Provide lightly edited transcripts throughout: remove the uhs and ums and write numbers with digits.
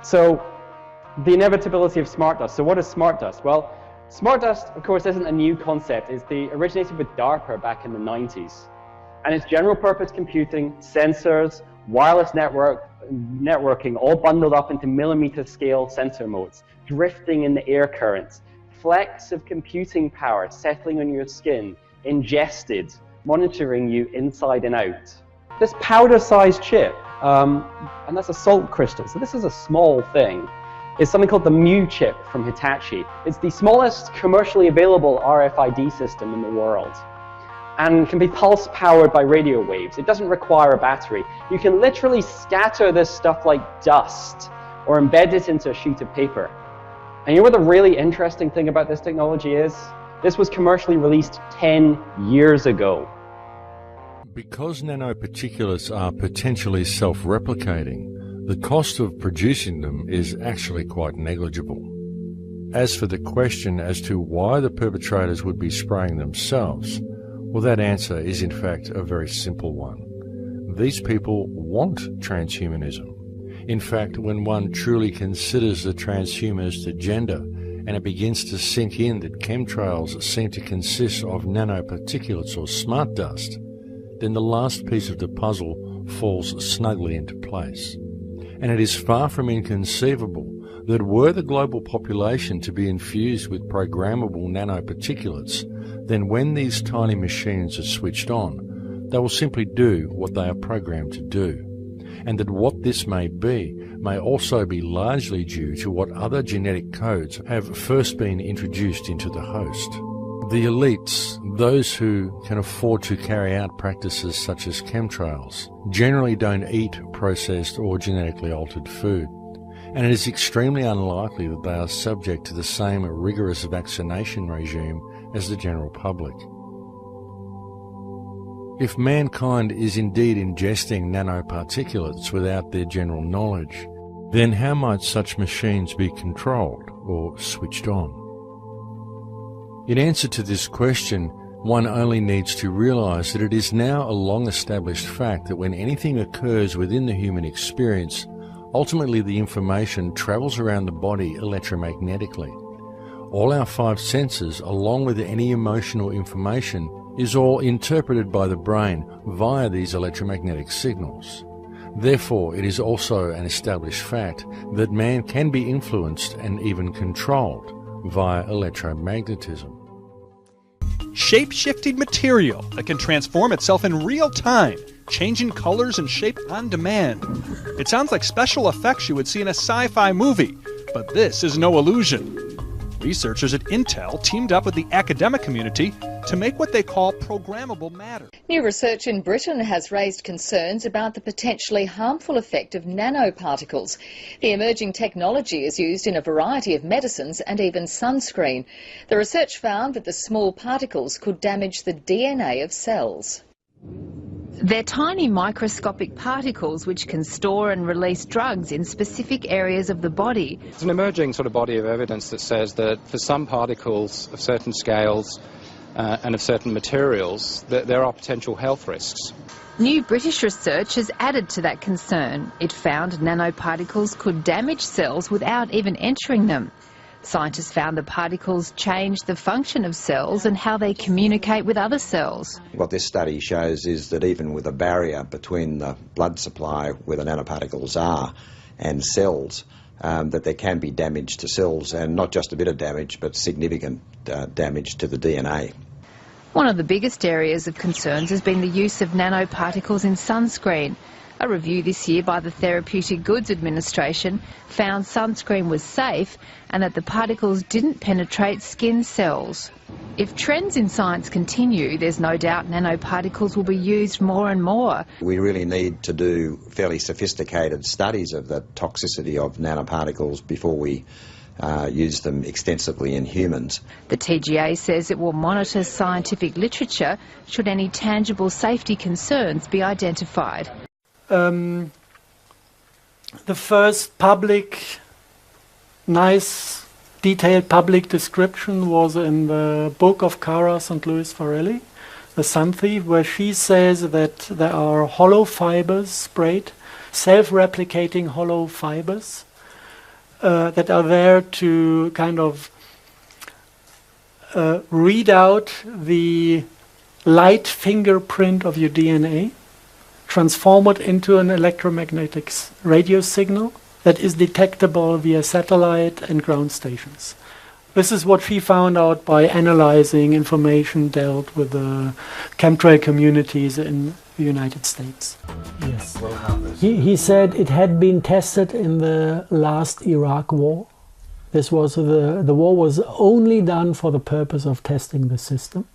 So the inevitability of smart dust. So what is smart dust? Well, smart dust, of course, isn't a new concept. It originated with DARPA back in the 90s. And it's general purpose computing, sensors, wireless networking, all bundled up into millimeter scale sensor modes, drifting in the air currents, flecks of computing power settling on your skin, ingested, monitoring you inside and out. This powder-sized chip, and that's a salt crystal, so this is a small thing, is something called the Mu chip from Hitachi. It's the smallest commercially available RFID system in the world, and can be pulse-powered by radio waves. It doesn't require a battery. You can literally scatter this stuff like dust, or embed it into a sheet of paper. And you know what the really interesting thing about this technology is? This was commercially released 10 years ago. Because nanoparticulates are potentially self-replicating, the cost of producing them is actually quite negligible. As for the question as to why the perpetrators would be spraying themselves, well, that answer is in fact a very simple one. These people want transhumanism. In fact, when one truly considers the transhumanist agenda and it begins to sink in that chemtrails seem to consist of nanoparticulates or smart dust, then the last piece of the puzzle falls snugly into place. And it is far from inconceivable that were the global population to be infused with programmable nanoparticulates, then when these tiny machines are switched on, they will simply do what they are programmed to do. And that what this may be may also be largely due to what other genetic codes have first been introduced into the host. The elites, those who can afford to carry out practices such as chemtrails, generally don't eat processed or genetically altered food, and it is extremely unlikely that they are subject to the same rigorous vaccination regime as the general public. If mankind is indeed ingesting nanoparticulates without their general knowledge, then how might such machines be controlled or switched on? In answer to this question, one only needs to realize that it is now a long-established fact that when anything occurs within the human experience, ultimately the information travels around the body electromagnetically. All our five senses, along with any emotional information, is all interpreted by the brain via these electromagnetic signals. Therefore, it is also an established fact that man can be influenced and even controlled via electromagnetism. Shape-shifting material that can transform itself in real time, changing colors and shape on demand. It sounds like special effects you would see in a sci-fi movie, but this is no illusion. Researchers at Intel teamed up with the academic community to make what they call programmable matter. New research in Britain has raised concerns about the potentially harmful effect of nanoparticles. The emerging technology is used in a variety of medicines and even sunscreen. The research found that the small particles could damage the DNA of cells. They're tiny microscopic particles which can store and release drugs in specific areas of the body. It's an emerging sort of body of evidence that says that for some particles of certain scales and of certain materials, that there are potential health risks. New British research has added to that concern. It found nanoparticles could damage cells without even entering them. Scientists found the particles change the function of cells and how they communicate with other cells. What this study shows is that even with a barrier between the blood supply where the nanoparticles are and cells, that there can be damage to cells, and not just a bit of damage, but significant damage to the DNA. One of the biggest areas of concerns has been the use of nanoparticles in sunscreen. A review this year by the Therapeutic Goods Administration found sunscreen was safe and that the particles didn't penetrate skin cells. If trends in science continue, there's no doubt nanoparticles will be used more and more. We really need to do fairly sophisticated studies of the toxicity of nanoparticles before we use them extensively in humans. The TGA says it will monitor scientific literature should any tangible safety concerns be identified. The first public, nice, detailed public description was in the book of Cara St. Louis Farrelly, The Sun Thief, where she says that there are hollow fibers sprayed, self-replicating hollow fibers, that are there to kind of read out the light fingerprint of your DNA, transform it into an electromagnetic radio signal that is detectable via satellite and ground stations. This is what she found out by analyzing information dealt with the chemtrail communities in the United States. Yes. He said it had been tested in the last Iraq war. This was the war was only done for the purpose of testing the system.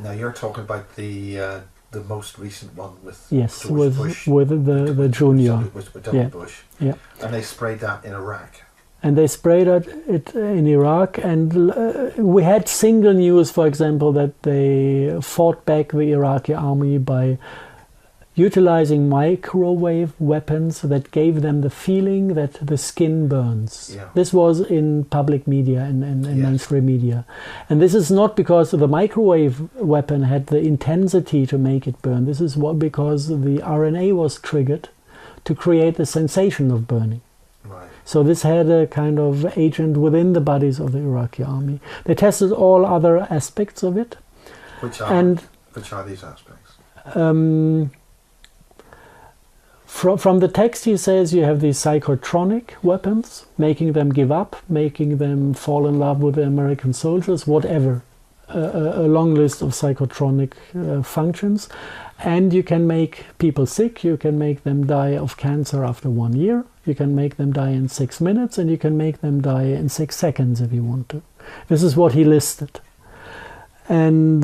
Now you're talking about the most recent one with yes, George Bush. with the junior. With W. Bush. Yeah. And they sprayed that in Iraq. And they sprayed it in Iraq, and we had single news, for example, that they fought back the Iraqi army by utilizing microwave weapons that gave them the feeling that the skin burns. Yeah. This was in public media and Yes. mainstream media. And this is not because the microwave weapon had the intensity to make it burn. This is because the RNA was triggered to create the sensation of burning. Right. So this had a kind of agent within the bodies of the Iraqi army. They tested all other aspects of it. Which are these aspects? From the text, he says you have these psychotronic weapons, making them give up, making them fall in love with the American soldiers, whatever. A long list of psychotronic functions. And you can make people sick, you can make them die of cancer after 1 year, you can make them die in 6 minutes, and you can make them die in 6 seconds if you want to. This is what he listed. And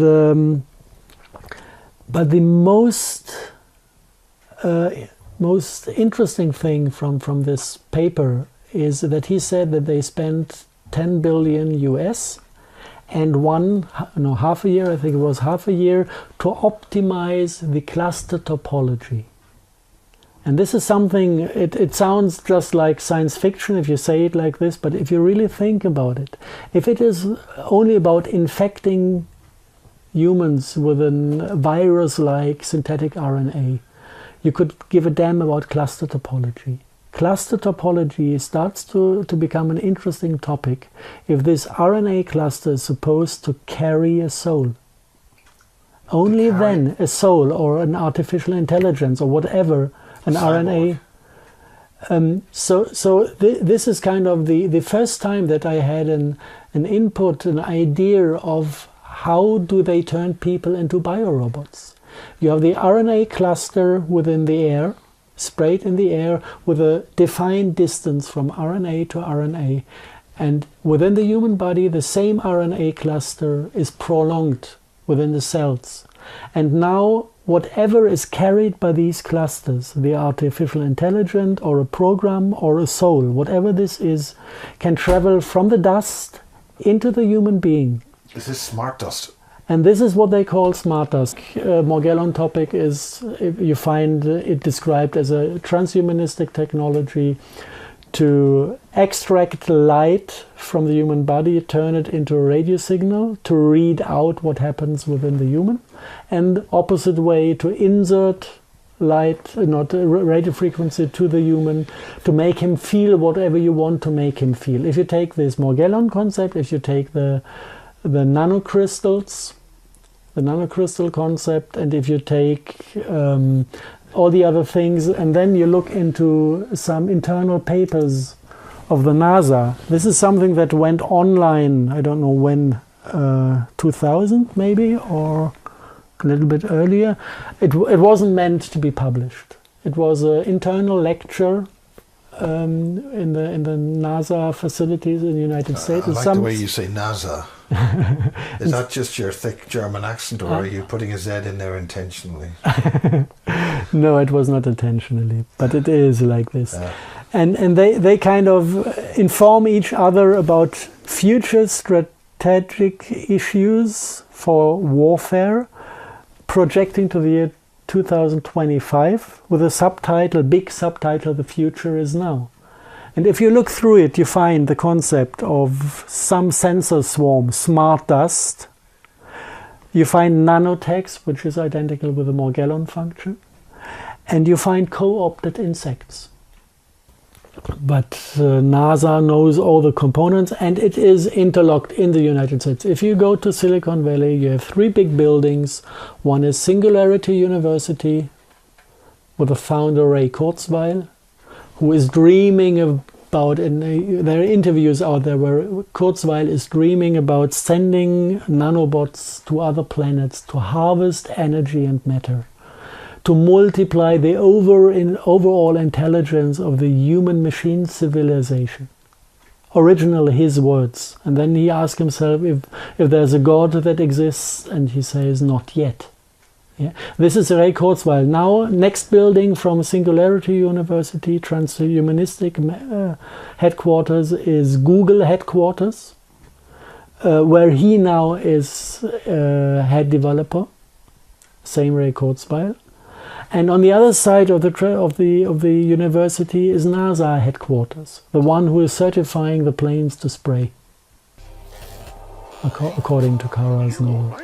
but the most interesting thing from this paper is that he said that they spent 10 billion US and half a year, I think it was half a year, to optimize the cluster topology. And this is something, it sounds just like science fiction if you say it like this, but if you really think about it, if it is only about infecting humans with a virus-like synthetic RNA, you could give a damn about cluster topology. Cluster topology starts to become an interesting topic if this RNA cluster is supposed to carry a soul. Only then a soul or an artificial intelligence or whatever, an RNA. This is kind of the first time that I had an input, an idea of how do they turn people into biorobots. You have the RNA cluster within the air, sprayed in the air with a defined distance from RNA to RNA. And within the human body, the same RNA cluster is prolonged within the cells. And now, whatever is carried by these clusters, the artificial intelligence or a program or a soul, whatever this is, can travel from the dust into the human being. This is smart dust. And this is what they call smart dust. Morgellon topic is, you find it described as a transhumanistic technology to extract light from the human body, turn it into a radio signal to read out what happens within the human, and opposite way to insert light, not radio frequency, to the human to make him feel whatever you want to make him feel. If you take this Morgellon concept, if you take the nanocrystals, the nanocrystal concept, and if you take all the other things, and then you look into some internal papers of the NASA. This is something that went online, I don't know when, 2000 maybe, or a little bit earlier. It wasn't meant to be published. It was an internal lecture in the NASA facilities in the United States. I like the way you say NASA. Is that just your thick German accent, or are you putting a Z in there intentionally? No, it was not intentionally, but it is like this. And they kind of inform each other about future strategic issues for warfare, projecting to the year 2025 with a subtitle, big subtitle, "The Future is Now." And if you look through it, you find the concept of some sensor swarm, smart dust. You find nanotext, which is identical with the Morgellon function. And you find co-opted insects. But NASA knows all the components, and it is interlocked in the United States. If you go to Silicon Valley, you have 3 big buildings. One is Singularity University, with the founder Ray Kurzweil, who is dreaming about, and there are interviews out there where Kurzweil is dreaming about sending nanobots to other planets to harvest energy and matter, to multiply the overall intelligence of the human-machine civilization. Originally his words. And then he asks himself if there's a God that exists, and he says, not yet. Yeah. This is Ray Kurzweil. Now, next building from Singularity University, Transhumanistic headquarters, is Google headquarters, where he now is head developer, same Ray Kurzweil. And on the other side of the university is NASA headquarters, the one who is certifying the planes to spray, according to Kara Snow.